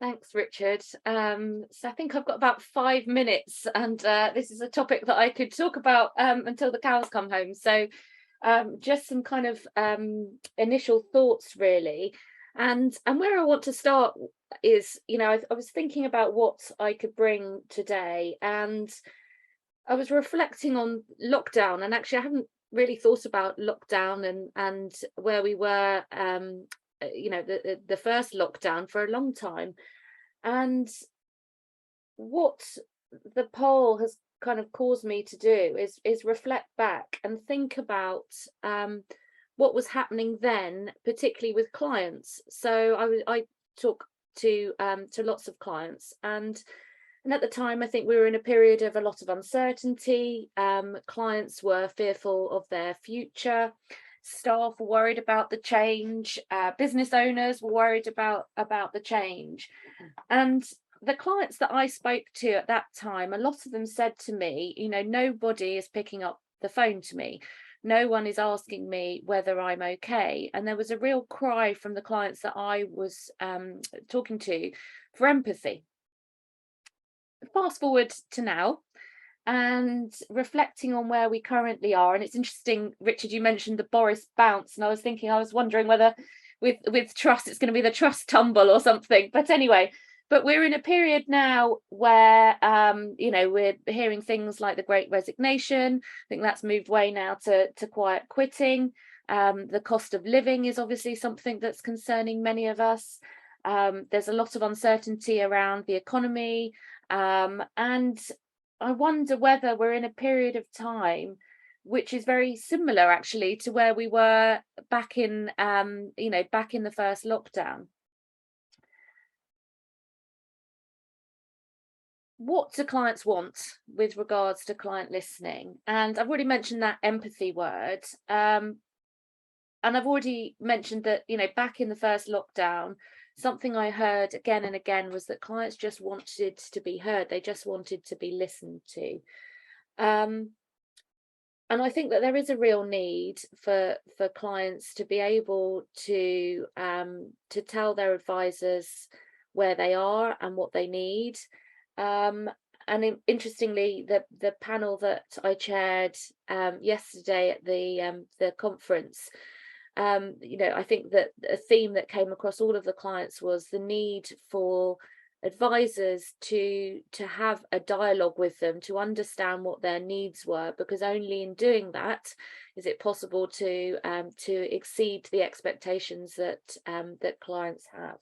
Thanks, Richard. So I think I've got about 5 minutes, and this is a topic that I could talk about until the cows come home. So just some kind of initial thoughts, really, and where I want to start is, I was thinking about what I could bring today, and I was reflecting on lockdown, and actually I haven't really thought about lockdown and where we were, the first lockdown for a long time, and what the poll has kind of caused me to do is reflect back and think about what was happening then, particularly with clients. So I talk to lots of clients, and at the time, I think we were in a period of a lot of uncertainty. Clients were fearful of their future. Staff were worried about the change. Business owners were worried about the change. And the clients that I spoke to at that time, a lot of them said to me, nobody is picking up the phone to me. No one is asking me whether I'm okay. And there was a real cry from the clients that I was talking to for empathy. Fast forward to now and reflecting on where we currently are, and it's interesting, Richard, you mentioned the Boris bounce, and I was wondering whether with trust it's going to be the trust tumble or something. But anyway, we're in a period now where we're hearing things like the Great Resignation. I think that's moved way now to quiet quitting. The cost of living is obviously something that's concerning many of us. There's a lot of uncertainty around the economy. And I wonder whether we're in a period of time which is very similar actually to where we were back in the first lockdown. What do clients want with regards to client listening? And I've already mentioned that empathy word. And I've already mentioned that, back in the first lockdown, something I heard again and again was that clients just wanted to be heard. They just wanted to be listened to. And I think that there is a real need for clients to be able to tell their advisors where they are and what they need. Interestingly, the panel that I chaired yesterday at the conference, I think that a theme that came across all of the clients was the need for advisors to have a dialogue with them, to understand what their needs were, because only in doing that is it possible to exceed the expectations that clients have.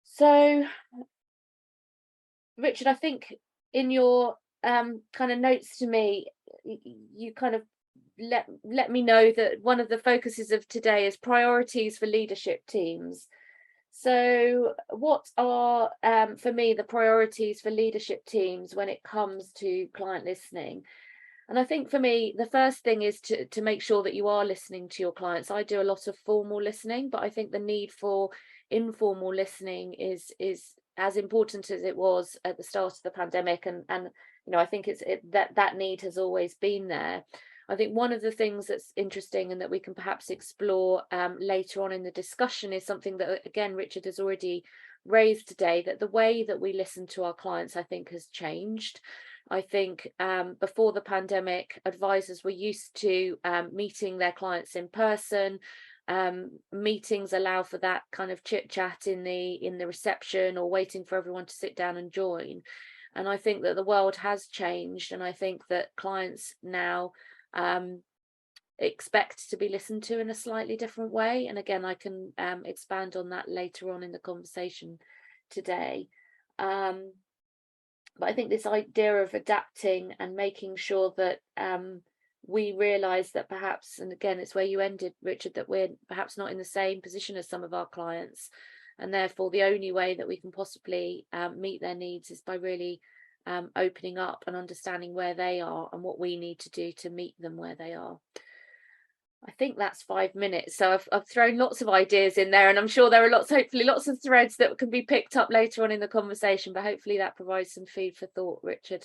So, Richard, I think in your kind of notes to me, you kind of let me know that one of the focuses of today is priorities for leadership teams. So what are for me the priorities for leadership teams when it comes to client listening? And I think for me the first thing is to make sure that you are listening to your clients. I do a lot of formal listening, but I think the need for informal listening is as important as it was at the start of the pandemic, and I think that need has always been there. I think one of the things that's interesting and that we can perhaps explore later on in the discussion is something that, again, Richard has already raised today, that the way that we listen to our clients, I think, has changed. I think before the pandemic, advisors were used to meeting their clients in person. Meetings allow for that kind of chit chat in the reception, or waiting for everyone to sit down and join. And I think that the world has changed, and I think that clients now expect to be listened to in a slightly different way. And again, I can expand on that later on in the conversation today. But I think this idea of adapting and making sure that we realise that perhaps, and again, it's where you ended, Richard, that we're perhaps not in the same position as some of our clients, and therefore the only way that we can possibly meet their needs is by really opening up and understanding where they are and what we need to do to meet them where they are. I think that's 5 minutes. So I've thrown lots of ideas in there, and I'm sure there are hopefully lots of threads that can be picked up later on in the conversation, but hopefully that provides some food for thought, Richard.